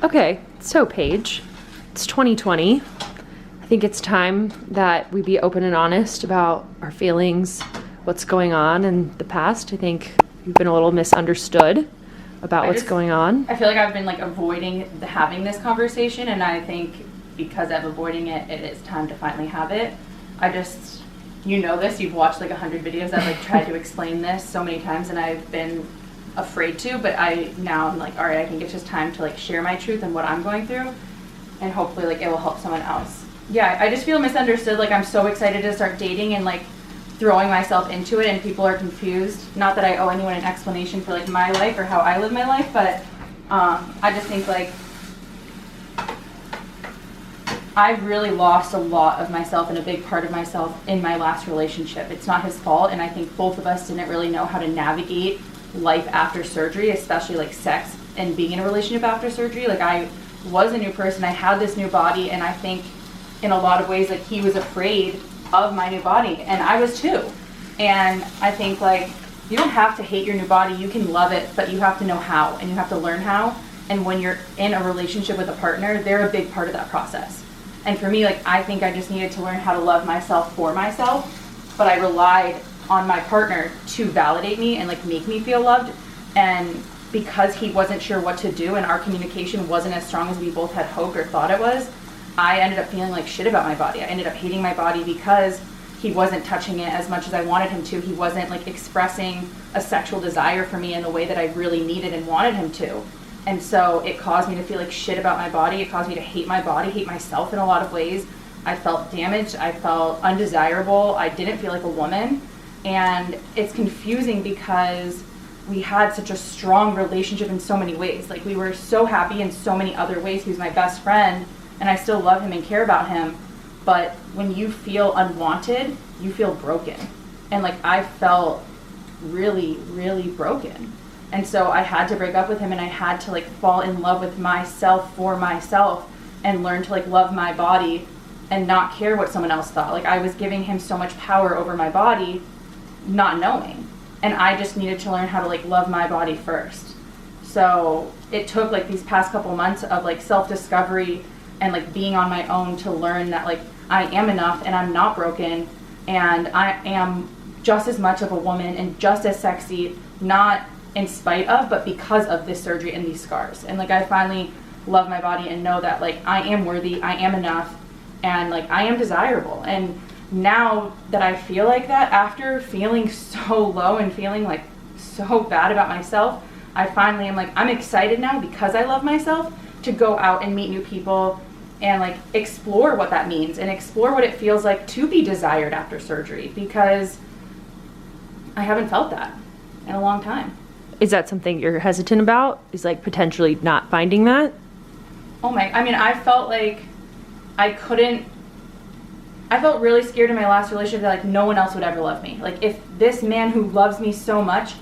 Okay, so Paige, it's 2020. I think it's time that we be open and honest about our feelings, what's going on in the past. I think you've been a little misunderstood about what's going on. I feel like I've been like avoiding having this conversation, and I think because I'm avoiding it, it is time to finally have it. You know this, you've watched like 100 videos. I've like tried to explain this so many times and I've been afraid to, but I'm like, all right, I think it's just time to like share my truth and what I'm going through, and hopefully like it will help someone else. Yeah, I just feel misunderstood. Like I'm so excited to start dating and like throwing myself into it, and people are confused. Not that I owe anyone an explanation for like my life or how I live my life, but I just think like I really lost a lot of myself and a big part of myself in my last relationship. It's not his fault, and I think both of us didn't really know how to navigate life after surgery, especially like sex and being in a relationship after surgery. Like I was a new person, I had this new body, and I think in a lot of ways like he was afraid of my new body, and I was too. And I think like you don't have to hate your new body, you can love it, but you have to know how, and you have to learn how. And when you're in a relationship with a partner, they're a big part of that process. And for me, like I think I just needed to learn how to love myself for myself, but I relied on my partner to validate me and like make me feel loved. And because he wasn't sure what to do and our communication wasn't as strong as we both had hoped or thought it was, I ended up feeling like shit about my body. I ended up hating my body because he wasn't touching it as much as I wanted him to. He wasn't like expressing a sexual desire for me in the way that I really needed and wanted him to. And so it caused me to feel like shit about my body. It caused me to hate my body, hate myself in a lot of ways. I felt damaged. I felt undesirable. I didn't feel like a woman. And it's confusing because we had such a strong relationship in so many ways. Like we were so happy in so many other ways. He was my best friend, and I still love him and care about him. But when you feel unwanted, you feel broken. And like I felt really, really broken. And so I had to break up with him, and I had to like fall in love with myself for myself and learn to like love my body and not care what someone else thought. Like I was giving him so much power over my body, not knowing. And I just needed to learn how to like love my body first. So it took like these past couple months of like self-discovery and like being on my own to learn that like I am enough and I'm not broken, and I am just as much of a woman and just as sexy, not in spite of, but because of this surgery and these scars. And like I finally love my body and know that like I am worthy, I am enough, and like I am desirable. And now that I feel like that, after feeling so low and feeling like so bad about myself, I finally am like, I'm excited now because I love myself to go out and meet new people and like explore what that means and explore what it feels like to be desired after surgery, because I haven't felt that in a long time. Is that something you're hesitant about? Is like potentially not finding that? I felt like I felt really scared in my last relationship that like no one else would ever love me. Like if this man who loves me so much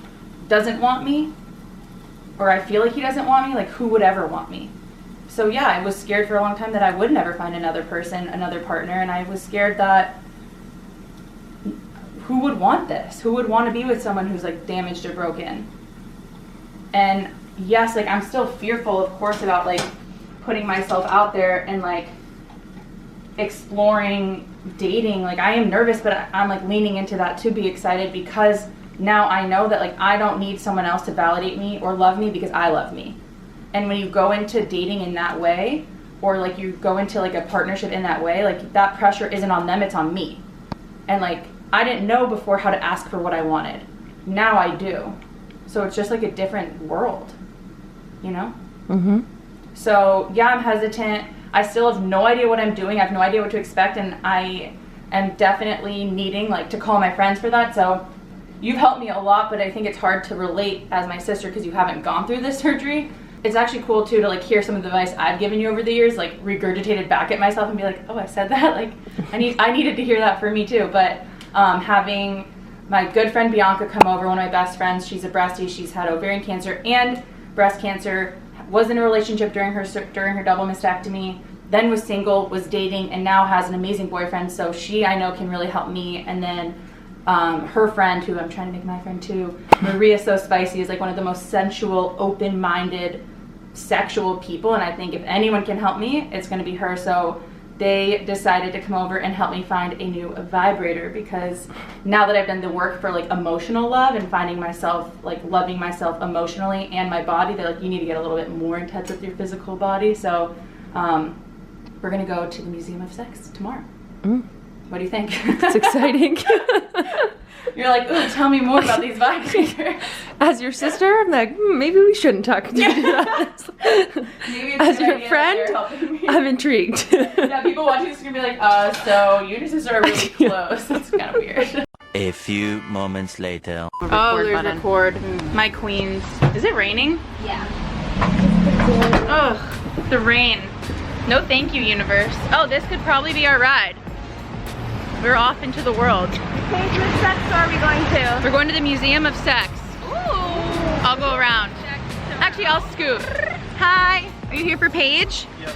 doesn't want me, or I feel like he doesn't want me, like who would ever want me? So yeah, I was scared for a long time that I would never find another person, another partner, and I was scared that who would want this? Who would want to be with someone who's like damaged or broken? And yes, like I'm still fearful, of course, about like putting myself out there and like exploring dating. Like I am nervous, but I'm like leaning into that to be excited, because now I know that like I don't need someone else to validate me or love me, because I love me. And when you go into dating in that way, or like you go into like a partnership in that way, like that pressure isn't on them, it's on me. And like I didn't know before how to ask for what I wanted. Now I do. So it's just like a different world, you know? Mm-hmm. So yeah, I'm hesitant. I still have no idea what I'm doing. I have no idea what to expect, and I am definitely needing like to call my friends for that. So you've helped me a lot, but I think it's hard to relate as my sister because you haven't gone through this surgery. It's actually cool too to like hear some of the advice I've given you over the years, like regurgitated back at myself and be like, oh, I said that. Like I needed to hear that for me too. But having my good friend Bianca come over, one of my best friends, she's a breastie. She's had ovarian cancer and breast cancer. Was in a relationship during her double mastectomy, then was single, was dating, and now has an amazing boyfriend. So she, I know, can really help me. And then her friend, who I'm trying to make my friend too, Maria's so spicy, is like one of the most sensual, open-minded sexual people, and I think if anyone can help me, it's going to be her. So they decided to come over and help me find a new vibrator, because now that I've done the work for like emotional love and finding myself, like loving myself emotionally and my body, they're like, you need to get a little bit more in touch with your physical body. So we're gonna go to the Museum of Sex tomorrow. What do you think? It's exciting. You're like, ooh, tell me more about these vibrators. As your sister, I'm like, maybe we shouldn't talk to you about this. Maybe it's As a good your idea that friend, they're helping me. I'm intrigued. Yeah, people watching this are gonna be like, so you and your sister are really close. That's kind of weird. A few moments later. Oh, there's record. My queens. Is it raining? Yeah. Ugh, the rain. No thank you, universe. Oh, this could probably be our ride. We're off into the world. Paige, which sex store are we going to? We're going to the Museum of Sex. Ooh. I'll go around. Actually, I'll scoot. Hi. Are you here for Paige? Yep.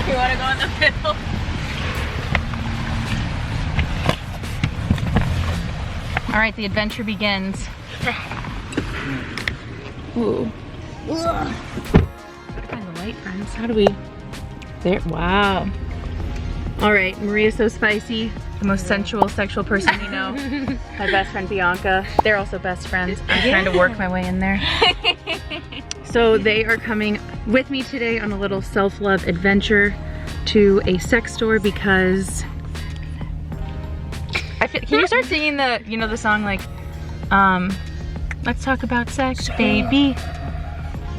You want to go in the middle? All right, the adventure begins. Ooh. Find the light, friends. How do we? There. Wow. All right, Maria's so spicy. The most sensual, sexual person we know. My best friend Bianca. They're also best friends. I'm trying to work my way in there. So they are coming with me today on a little self-love adventure to a sex store because I feel, can you start singing the, you know, the song like, let's talk about sex, baby.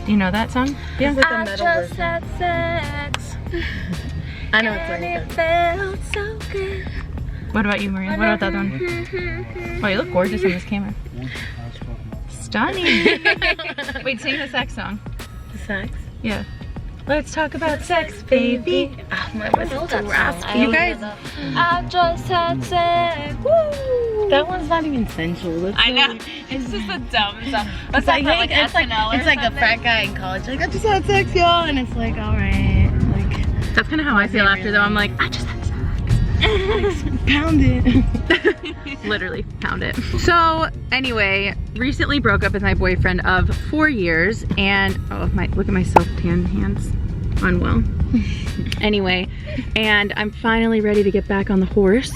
Do you know that song? Yeah. I just had sex. I know it's and like it felt so good. What about you, Maria? What about the other one? Oh, you look gorgeous in this camera. Stunning. Wait, sing the sex song. the sex. Yeah. Let's talk about sex, baby. Oh, my voice is too raspy. You guys, I just had sex. Woo! That one's not even sensual. That's I know. really- It's just the dumb stuff. It's like, hey, it's like a frat guy in college. Like, I just had sex, y'all, and it's like, all right, like. That's kind of how I feel after though. I'm like, I just had sex. Pound it. Literally, pound it. So anyway, recently broke up with my boyfriend of 4 years, and look at my self-tanned hands. Unwell. Anyway, and I'm finally ready to get back on the horse.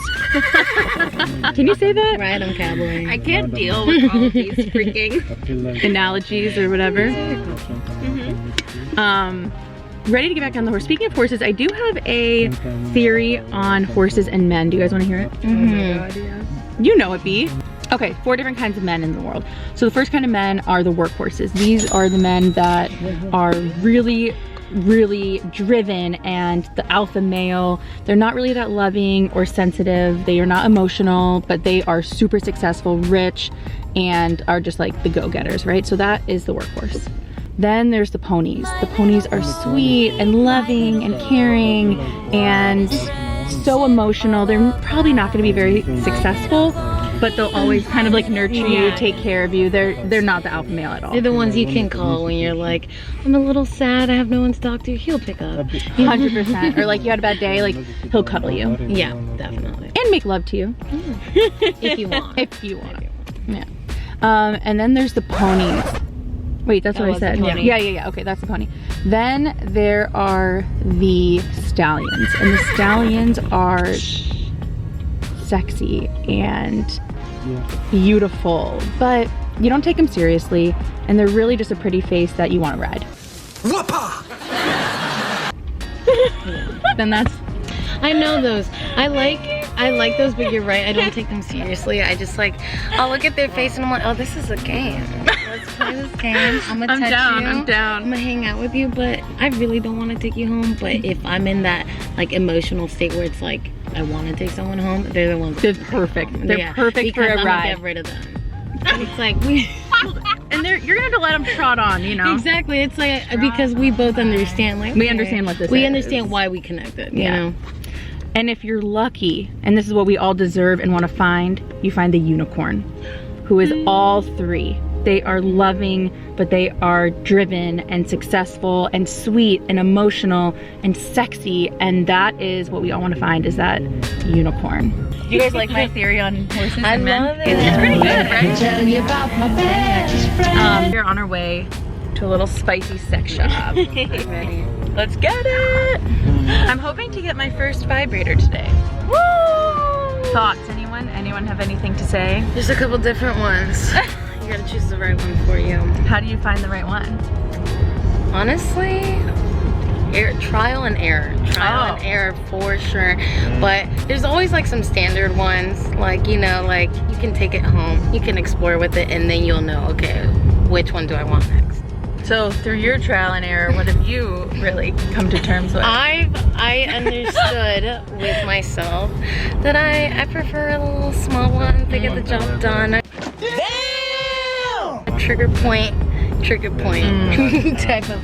Can you say that? Ride on cowboy. I can't deal with all of these freaking analogies or whatever. Ready to get back on the horse. Speaking of horses, I do have a theory on horses and men. Do you guys want to hear it? You know it, B. Okay, 4 different kinds of men in the world. So the first kind of men are the workhorses. These are the men that are really driven and the alpha male. They're not really that loving or sensitive. They are not emotional, but they are super successful, rich, and are just like the go-getters, right? So that is the workhorse. Then there's the ponies. The ponies are sweet and loving and caring and so emotional. They're probably not going to be very successful, but they'll always kind of like nurture you, take care of you. They're not the alpha male at all. They're the ones you can call when you're like, I'm a little sad, I have no one to talk to. He'll pick up. 100%. Or like you had a bad day, like he'll cuddle you. Yeah, definitely. And make love to you. If you want. If you want. Yeah. And then there's the ponies. Wait, that's what I said. Yeah. Okay, that's the pony. Then there are the stallions. And the stallions are sexy and beautiful, but you don't take them seriously, and they're really just a pretty face that you want to ride. Then that's... I know those. I like those, but you're right. I don't take them seriously. I just like, I'll look at their face and I'm like, oh, this is a game. Let's play this game. I'm gonna touch you. I'm down. I'm gonna hang out with you, but I really don't want to take you home. But if I'm in that like emotional state where it's like I want to take someone home, they're the ones. They're perfect. They're perfect for a I'm ride. gonna get rid of them. It's like we. And you're gonna have to let them trot on, you know. Exactly. It's like because we both understand. Like We understand what this is. We understand why we connected. You know. And if you're lucky, and this is what we all deserve and want to find, you find the unicorn, who is all 3. They are loving, but they are driven and successful and sweet and emotional and sexy, and that is what we all want to find, is that unicorn. Do you guys like my theory on horses and men? I love it. It's pretty good, right? We're on our way to a little spicy sex shop. Ready? Let's get it! I'm hoping to get my first vibrator today. Woo! Thoughts, anyone? Anyone have anything to say? There's a couple different ones. You gotta choose the right one for you. How do you find the right one? Honestly, trial and error. Trial and error for sure. But there's always like some standard ones. Like, you know, like you can take it home. You can explore with it and then you'll know, okay, which one do I want next? So through your trial and error, what have you really come to terms with? I understood with myself that I prefer a little small one to get the job done. Damn! Trigger point type of,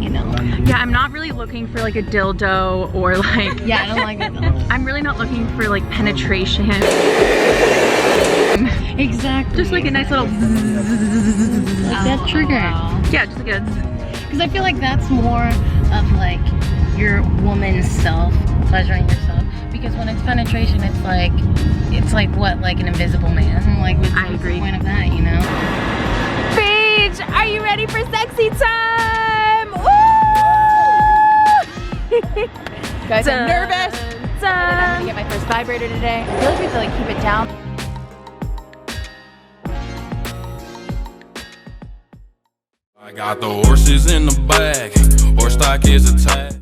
you know. Yeah, I'm not really looking for like a dildo or like... Yeah, I don't like that though. I'm really not looking for like penetration. Exactly. Just like a nice little... Like that trigger. Yeah, just like a... Because I feel like that's more of like your woman's self, pleasuring yourself. Because when it's penetration, it's like what, like an invisible man? Like, what's the point of that, you know? Paige, are you ready for sexy time? Woo! Guys, I'm nervous. Dun. I'm gonna get my first vibrator today. I feel like we have to like keep it down. I got the horses in the back, horse stock is attached.